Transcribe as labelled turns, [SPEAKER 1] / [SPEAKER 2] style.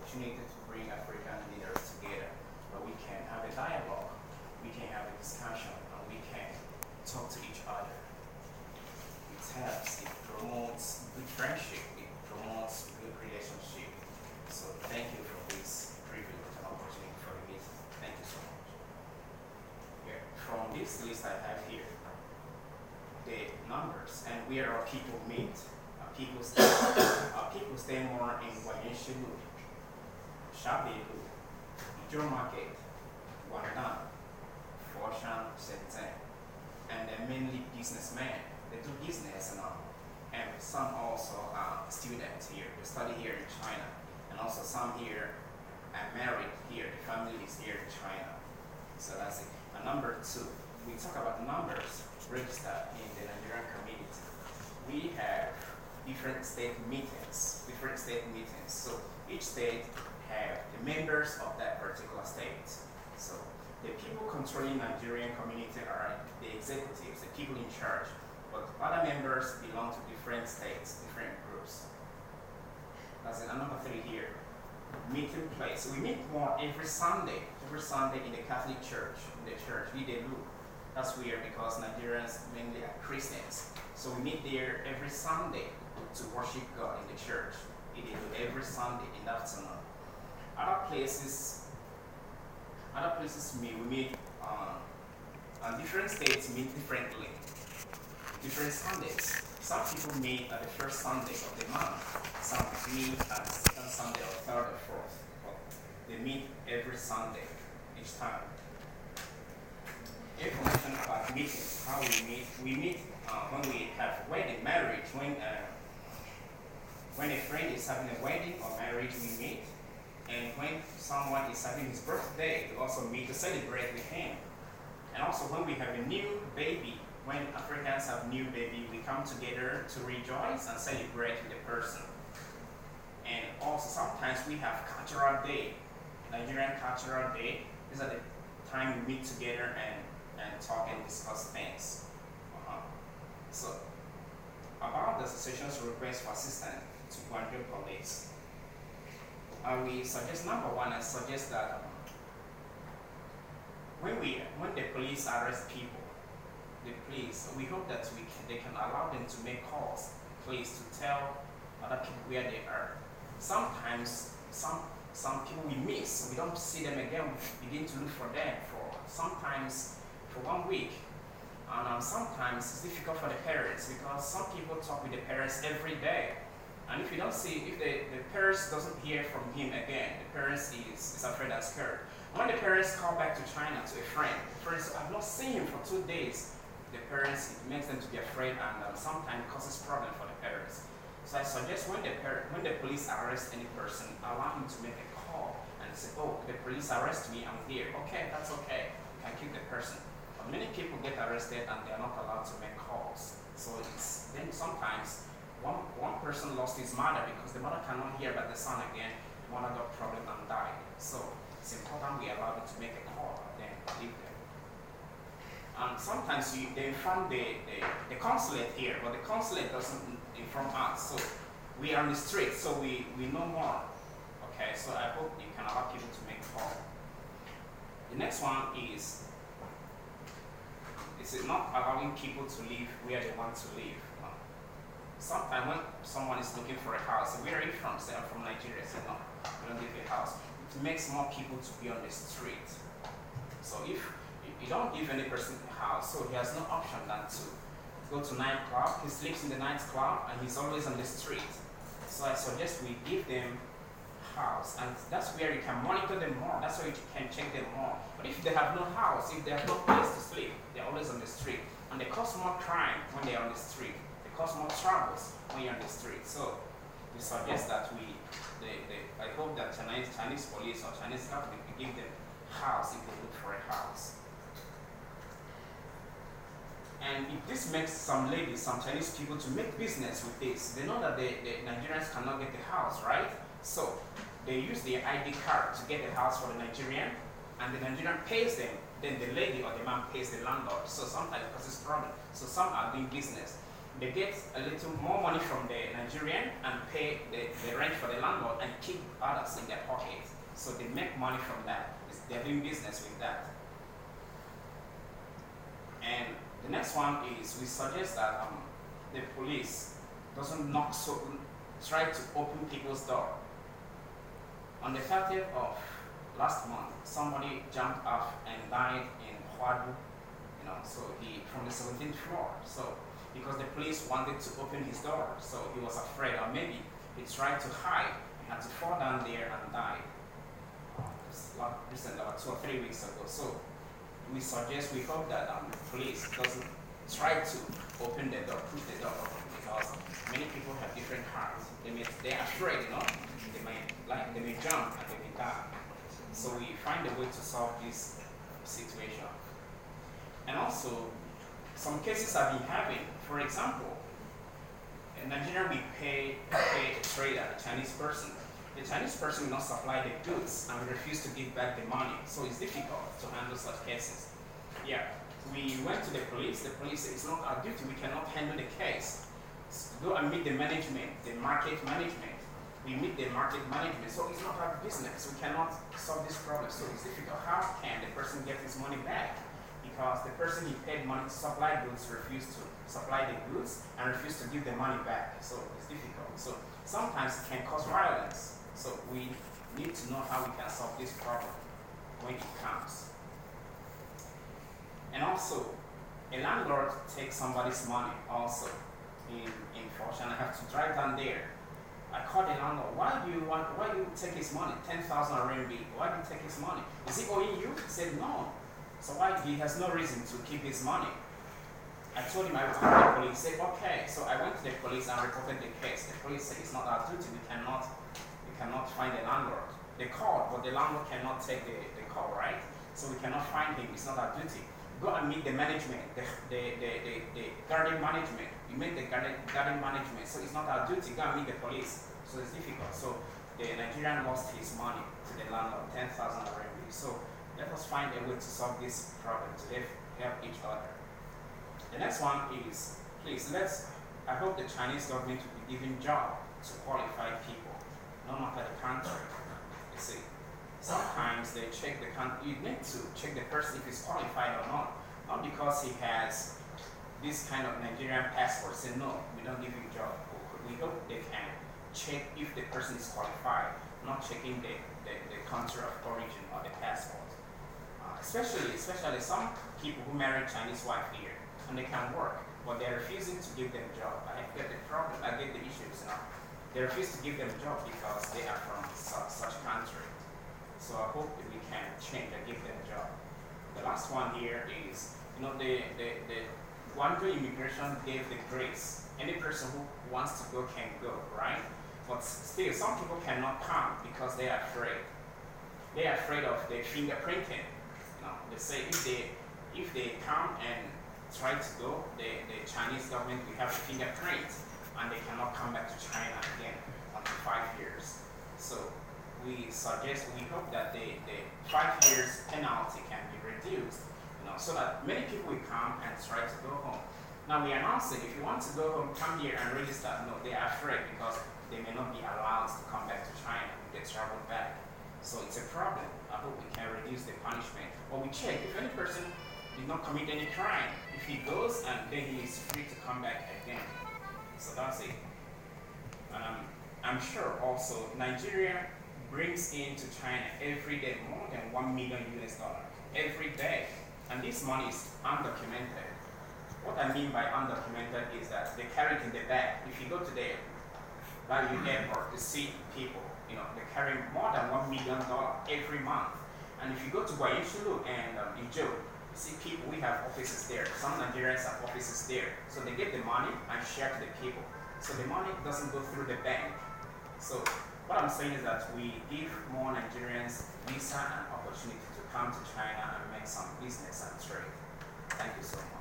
[SPEAKER 1] opportunity to bring African leaders together, where we can have a dialogue, we can have a discussion, and we can talk to each other. It helps, it promotes good friendship, it promotes good relationship. So thank you for this privilege and opportunity for the meeting. Thank you so much. Yeah. From this list I have here, the numbers and where our people meet. People stay more in Wanyeshilu, Shabilu, Ijo Market, Wandan, Foshan, Senten, and they're mainly businessmen. They do business and all. And some also are students here. They study here in China. And also some here are married here. The family is here in China. So that's it. And number two, we talk about numbers registered in the Nigerian community. We have different state meetings. So each state have the members of that particular state. So the people controlling Nigerian community are the executives, the people in charge. But other members belong to different states, different groups. That's it. And number three here, meeting place. So we meet more every Sunday in the Catholic Church, in the church, Videlu. That's weird because Nigerians mainly are Christians. So we meet there every Sunday to worship God in the church. Every Sunday in the afternoon. Other places we meet and different states meet differently. Different Sundays. Some people meet at the first Sunday of the month. Some meet at the second Sunday or third or fourth. But they meet every Sunday each time. Information about meetings, how we meet. We meet when we have wedding, marriage, when a friend is having a wedding or marriage, we meet. And when someone is having his birthday, we also meet to celebrate with him. And also when we have a new baby, when Africans have new baby, we come together to rejoice and celebrate with the person. And also sometimes we have cultural day, Nigerian cultural day. These are the time we meet together and talk and discuss things. So about the association's request for assistance to Guangzhou police. We suggest number one, I suggest that when the police arrest people, we hope that they can allow them to make calls, please, to tell other people where they are. Sometimes some people we miss, we don't see them again, we begin to look for them sometimes for 1 week. And sometimes it's difficult for the parents because some people talk with the parents every day. And if you don't see, if the parents doesn't hear from him again, the parents is afraid and scared. When the parents call back to China to a friend, the friends, I've not seen him for 2 days. The parents, it makes them to be afraid and sometimes causes problem for the parents. So I suggest when the police arrest any person, allow him to make a call and say, oh, the police arrest me, I'm here. Okay, that's okay. You can keep the person. But many people get arrested and they are not allowed to make calls. So then sometimes one person lost his mother because the mother cannot hear about the son again. The mother got problem and died. So it's important we allow them to make a call and then leave them. And sometimes they inform the consulate here, but the consulate doesn't inform us. So we are on the street, so we know more. Okay, so I hope you can allow people to make a call. The next one is not allowing people to live where they want to live. Sometimes when someone is looking for a house, where are you from? Say, I'm from Nigeria. Say, no, we don't give a house. It makes more people to be on the street. So if you don't give any person a house, so he has no option than to go to nightclub. He sleeps in the nightclub and he's always on the street. So I suggest we give them house, and that's where you can monitor them more. That's where you can check them more. But if they have no house, if they have no place to sleep, they're always on the street, and they cause more crime when they're on the street. They cause more troubles when you're on the street. So we suggest that I hope that Chinese police or Chinese government will give them house if they look for a house. And if this makes some ladies, some Chinese people to make business with this, they know that the Nigerians cannot get the house, right? So they use their ID card to get the house for the Nigerian, and the Nigerian pays them, then the lady or the man pays the landlord. So sometimes it causes problem. So some are doing business. they get a little more money from the Nigerian and pay the rent for the landlord and keep others in their pocket. So they make money from that. They're doing business with that. And the next one is we suggest that the police doesn't try to open people's door. On the 30th of last month, somebody jumped off and died in Huadu, so he from the 17th floor. So because the police wanted to open his door, so he was afraid, or maybe he tried to hide, he had to fall down there and died. Recently, about 2 or 3 weeks ago. So we hope that the police doesn't try to open the door, push the door open, because many people have different hearts. They're afraid, they may jump and they may die. So we find a way to solve this situation. And also, some cases I've been having, for example, in Nigeria we pay a trader, a Chinese person. The Chinese person will not supply the goods and refuse to give back the money. So it's difficult to handle such cases. Yeah, we went to the police. The police said it's not our duty. We cannot handle the case. Go and meet the management, the market management. We meet the market management. So it's not our business. We cannot solve this problem. So it's difficult. How can the person get his money back? Because the person he paid money to supply goods refused to supply the goods and refused to give the money back. So it's difficult. So sometimes it can cause violence. So we need to know how we can solve this problem when it comes. And also, a landlord takes somebody's money also in Fortune, and I have to drive down there. I called the landlord, why do you take his money? 10,000 RMB. Why do you take his money? Is he owing you? He said no. So he has no reason to keep his money. I told him I would call the police. He said, okay. So I went to the police and reported the case. The police said it's not our duty. We cannot find the landlord. They called, but the landlord cannot take the call, right? So we cannot find him. It's not our duty. Go and meet the management, the garden management. You meet the garden management. So it's not our duty. Go and meet the police. So it's difficult. So the Nigerian lost his money to the landlord, 10,000 RMB. So let us find a way to solve this problem, to help each other. The next one is, please, I hope the Chinese government will be giving job to qualified people, no matter the country. You see, sometimes they check the country. You need to check the person if he's qualified or not because he has this kind of Nigerian passport. Say no, we don't give you a job. We hope they can check if the person is qualified, not checking the country of origin or the passport. Especially some people who marry Chinese wife here and they can work, but they're refusing to give them a job. I get the problem. I get the issues. They refuse to give them a job because they are from such country. So I hope that we can change and give them a job. The last one here is, the Guangzhou immigration gave the grace. Any person who wants to go can go, right? But still, some people cannot come because they are afraid. They are afraid of the fingerprinting. They say if they come and try to go, the Chinese government will have a fingerprint and they cannot come back to China again after 5 years. So we hope that the 5 years penalty can be reduced, so that many people will come and try to go home. Now we announce it, if you want to go home, come here and register. No, they are afraid because they may not be allowed to come back to China if they travel back. So it's a problem. I hope we can reduce the punishment. Or we check if any person did not commit any crime. If he goes, and then he is free to come back again. So that's it. I'm sure also Nigeria brings into China every day more than $1 million every day. And this money is undocumented. What I mean by undocumented is that they carry it in the bag. If you go to the Value Airport to see people, they carry more than $1 million every month. And if you go to Guayaquil and Ijo, you see people, we have offices there. Some Nigerians have offices there. So they get the money and share to the people. So the money doesn't go through the bank. So what I'm saying is that we give more Nigerians visa and opportunity to come to China and make some business and trade. Thank you so much.